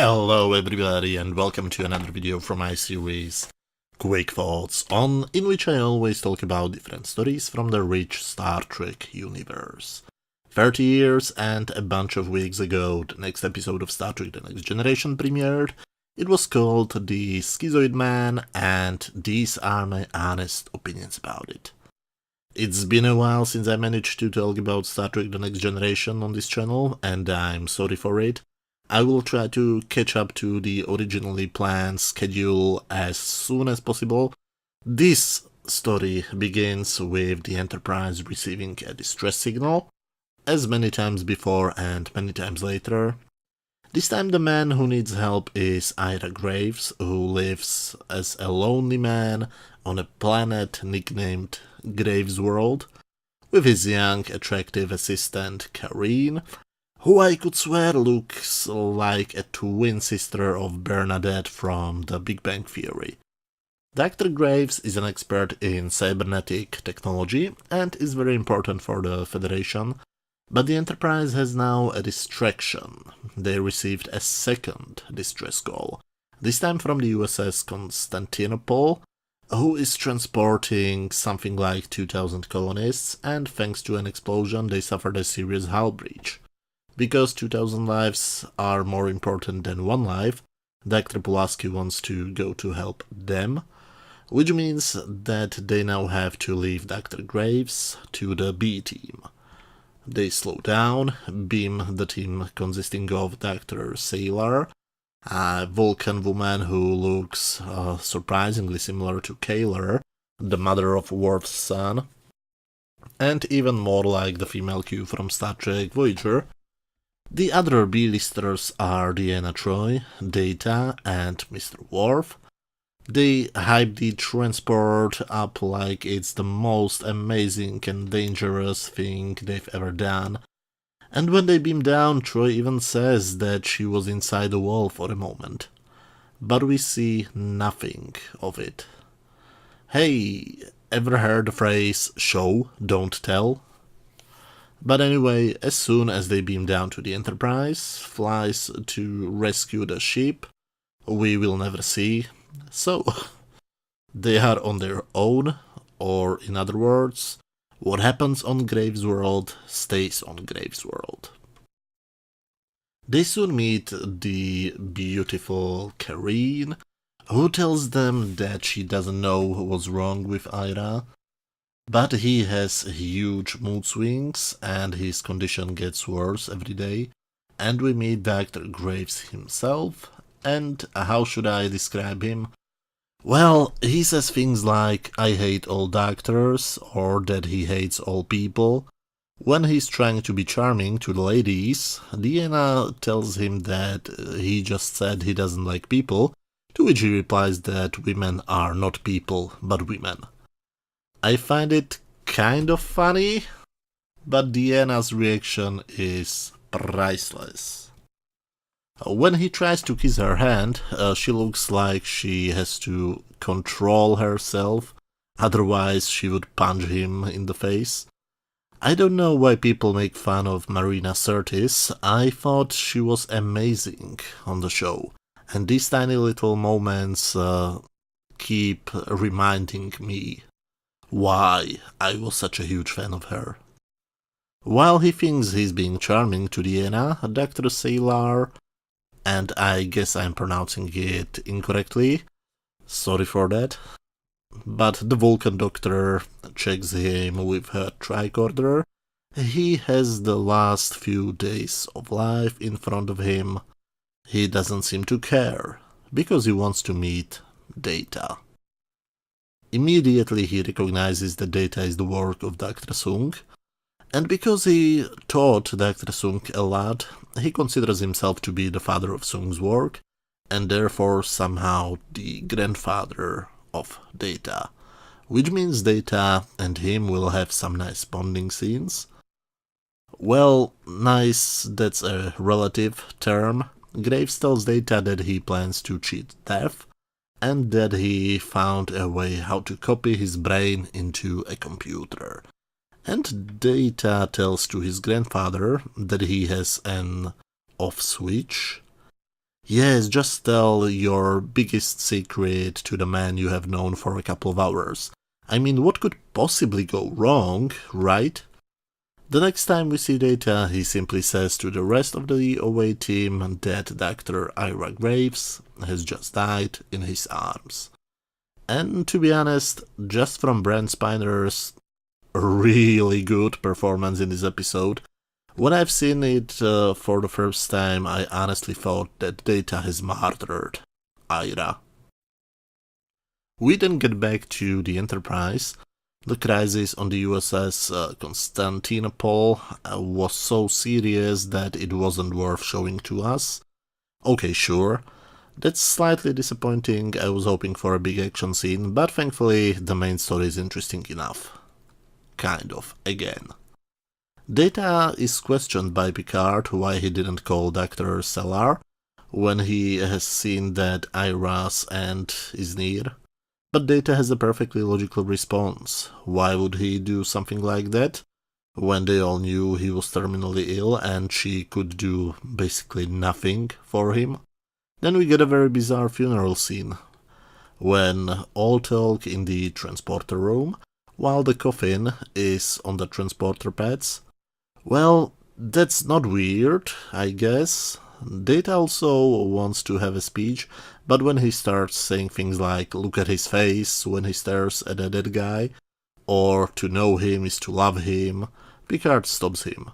Hello everybody and welcome to another video from my series Quick Thoughts on, in which I always talk about different stories from the rich Star Trek universe. 30 years and a bunch of weeks ago, the next episode of Star Trek The Next Generation premiered. It was called The Schizoid Man, and these are my honest opinions about it. It's been a while since I managed to talk about Star Trek The Next Generation on this channel, and I'm sorry for it. I will try to catch up to the originally planned schedule as soon as possible. This story begins with the Enterprise receiving a distress signal, as many times before and many times later. This time the man who needs help is Ira Graves, who lives as a lonely man on a planet nicknamed Graves World, with his young, attractive assistant Kareen, who I could swear looks like a twin sister of Bernadette from The Big Bang Theory. Dr. Graves is an expert in cybernetic technology and is very important for the Federation, but the Enterprise has now a distraction. They received a second distress call, this time from the USS Constantinople, who is transporting something like 2,000 colonists, and thanks to an explosion they suffered a serious hull breach. Because 2,000 lives are more important than one life, Dr. Pulaski wants to go to help them, which means that they now have to leave Dr. Graves to the B team. They slow down, beam the team consisting of Dr. Sailor, a Vulcan woman who looks surprisingly similar to Kaylor, the mother of Worf's son, and even more like the female Q from Star Trek Voyager. The other B-listers are Deanna Troi, Data, and Mr. Worf. They hype the transport up like it's the most amazing and dangerous thing they've ever done. And when they beam down, Troi even says that she was inside the wall for a moment. But we see nothing of it. Hey, ever heard the phrase, show, don't tell? But anyway, as soon as they beam down to the Enterprise, flies to rescue the ship, we will never see. So, they are on their own, or in other words, what happens on Graves World stays on Graves World. They soon meet the beautiful Kareen, who tells them that she doesn't know what's wrong with Ira, but he has huge mood swings and his condition gets worse every day, and we meet Dr. Graves himself, and how should I describe him? Well, he says things like, I hate all doctors, or that he hates all people. When he's trying to be charming to the ladies, Deanna tells him that he just said he doesn't like people, to which he replies that women are not people, but women. I find it kind of funny, but Deanna's reaction is priceless. When he tries to kiss her hand, she looks like she has to control herself, otherwise she would punch him in the face. I don't know why people make fun of Marina Sirtis. I thought she was amazing on the show, and these tiny little moments keep reminding me why I was such a huge fan of her. While he thinks he's being charming to Deanna, Dr. Sailor, and I guess I'm pronouncing it incorrectly, sorry for that, but the Vulcan doctor checks him with her tricorder. He has the last few days of life in front of him. He doesn't seem to care, because he wants to meet Data. Immediately he recognizes that Data is the work of Dr. Sung, and because he taught Dr. Sung a lot, he considers himself to be the father of Sung's work, and therefore somehow the grandfather of Data, which means Data and him will have some nice bonding scenes. Well, nice, that's a relative term. Graves tells Data that he plans to cheat death, and that he found a way how to copy his brain into a computer. And Data tells to his grandfather that he has an off switch. Yes, just tell your biggest secret to the man you have known for a couple of hours. I mean, what could possibly go wrong, right? The next time we see Data, he simply says to the rest of the away team that Dr. Ira Graves has just died in his arms. And to be honest, just from Brent Spiner's really good performance in this episode, when I've seen it for the first time, I honestly thought that Data has murdered Ira. We then get back to the Enterprise. The crisis on the USS Constantinople was so serious that it wasn't worth showing to us. Okay, sure. That's slightly disappointing. I was hoping for a big action scene, but thankfully the main story is interesting enough. Kind of, again. Data is questioned by Picard why he didn't call Dr. Cellar when he has seen that Ira's end is near. But Data has a perfectly logical response. Why would he do something like that when they all knew he was terminally ill and she could do basically nothing for him? Then we get a very bizarre funeral scene, when all talk in the transporter room, while the coffin is on the transporter pads. Well, that's not weird, I guess. Data also wants to have a speech, but when he starts saying things like look at his face when he stares at a dead guy, or to know him is to love him, Picard stops him.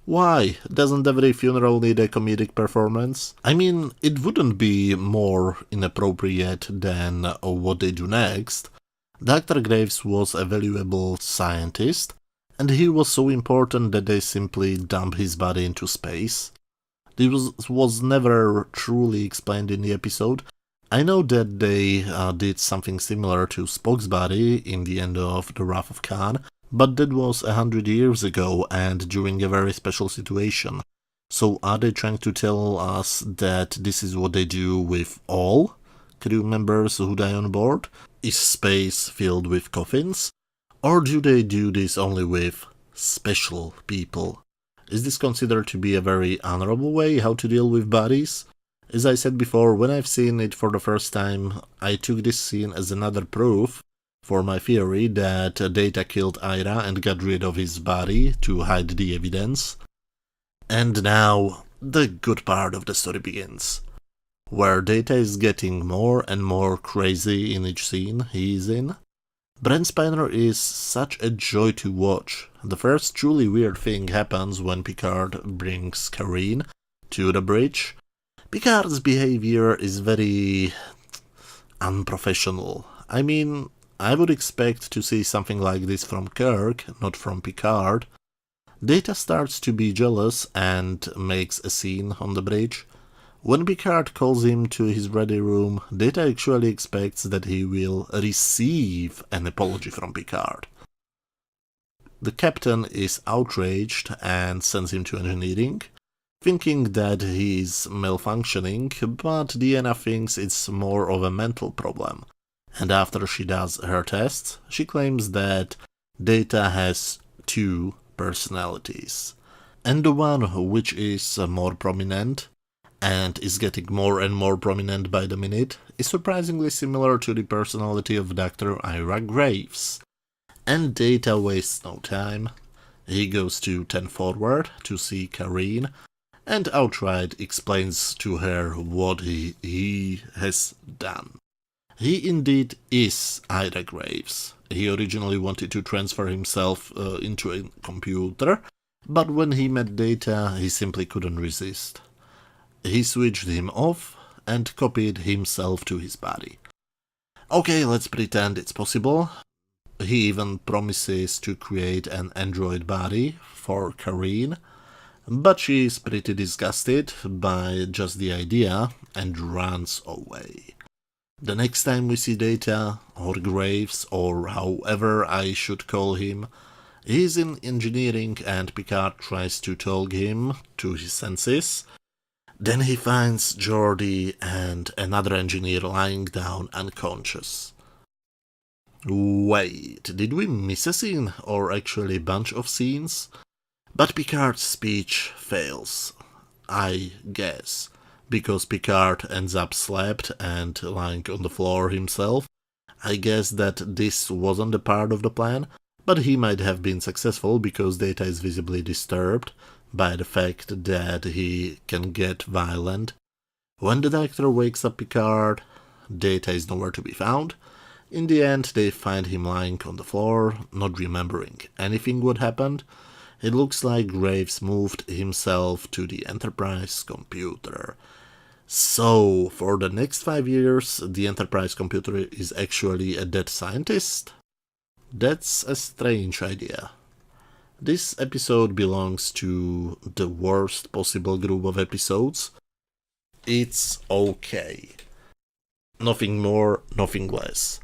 Why? Doesn't every funeral need a comedic performance? I mean, it wouldn't be more inappropriate than what they do next. Dr. Graves was a valuable scientist, and he was so important that they simply dump his body into space. This was never truly explained in the episode. I know that they did something similar to Spock's body in the end of The Wrath of Khan, but that was 100 years ago and during a very special situation. So are they trying to tell us that this is what they do with all crew members who die on board? Is space filled with coffins? Or do they do this only with special people? Is this considered to be a very honorable way how to deal with bodies? As I said before, when I've seen it for the first time, I took this scene as another proof for my theory that Data killed Ira and got rid of his body to hide the evidence. And now, the good part of the story begins, where Data is getting more and more crazy in each scene he is in. Brent Spiner is such a joy to watch. The first truly weird thing happens when Picard brings Karine to the bridge. Picard's behavior is very unprofessional. I mean, I would expect to see something like this from Kirk, not from Picard. Data starts to be jealous and makes a scene on the bridge. When Picard calls him to his ready room, Data actually expects that he will receive an apology from Picard. The captain is outraged and sends him to engineering, thinking that he is malfunctioning, but Deanna thinks it's more of a mental problem. And after she does her tests, she claims that Data has two personalities. And the one which is more prominent and is getting more and more prominent by the minute, is surprisingly similar to the personality of Dr. Ira Graves. And Data wastes no time. He goes to 10 Forward to see Karine, and outright explains to her what he has done. He indeed is Ira Graves. He originally wanted to transfer himself into a computer, but when he met Data, he simply couldn't resist. He switched him off and copied himself to his body. Okay, let's pretend it's possible. He even promises to create an android body for Karine, but she is pretty disgusted by just the idea and runs away. The next time we see Data, or Graves, or however I should call him, he's in engineering and Picard tries to talk him to his senses. Then he finds Geordi and another engineer lying down unconscious. Wait, did we miss a scene, or actually a bunch of scenes? But Picard's speech fails, I guess, because Picard ends up slapped and lying on the floor himself. I guess that this wasn't a part of the plan, but he might have been successful because Data is visibly disturbed by the fact that he can get violent. When the doctor wakes up Picard, Data is nowhere to be found. In the end, they find him lying on the floor, not remembering anything what happened. It looks like Graves moved himself to the Enterprise computer. So, for the next 5 years, the Enterprise computer is actually a dead scientist? That's a strange idea. This episode belongs to the worst possible group of episodes. It's okay. Nothing more, nothing less.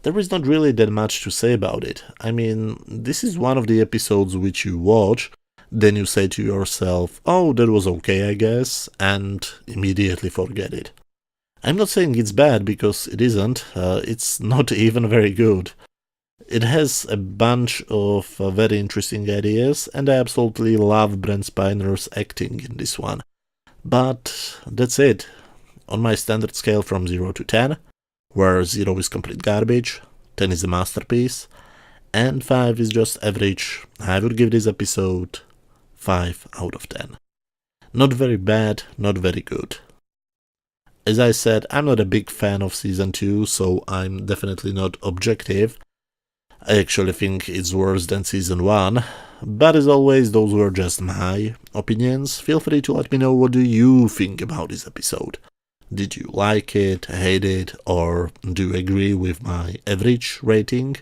There is not really that much to say about it. I mean, this is one of the episodes which you watch, then you say to yourself, oh, that was okay, I guess, and immediately forget it. I'm not saying it's bad, because it isn't. It's not even very good. It has a bunch of very interesting ideas, and I absolutely love Brent Spiner's acting in this one. But that's it. On my standard scale from 0 to 10, where 0 is complete garbage, 10 is a masterpiece, and 5 is just average, I would give this episode 5 out of 10. Not very bad, not very good. As I said, I'm not a big fan of Season 2, so I'm definitely not objective. I actually think it's worse than Season 1, but as always, those were just my opinions. Feel free to let me know what do you think about this episode. Did you like it, hate it, or do you agree with my average rating?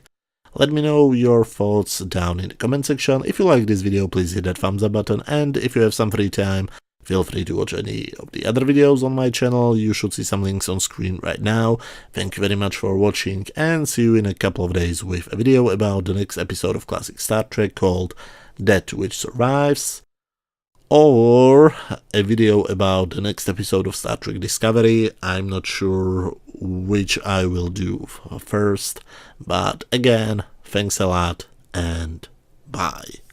Let me know your thoughts down in the comment section. If you like this video, please hit that thumbs up button, and if you have some free time, feel free to watch any of the other videos on my channel. You should see some links on screen right now. Thank you very much for watching, and see you in a couple of days with a video about the next episode of classic Star Trek called That Which Survives, or a video about the next episode of Star Trek Discovery. I'm not sure which I will do first, but again, thanks a lot, and bye.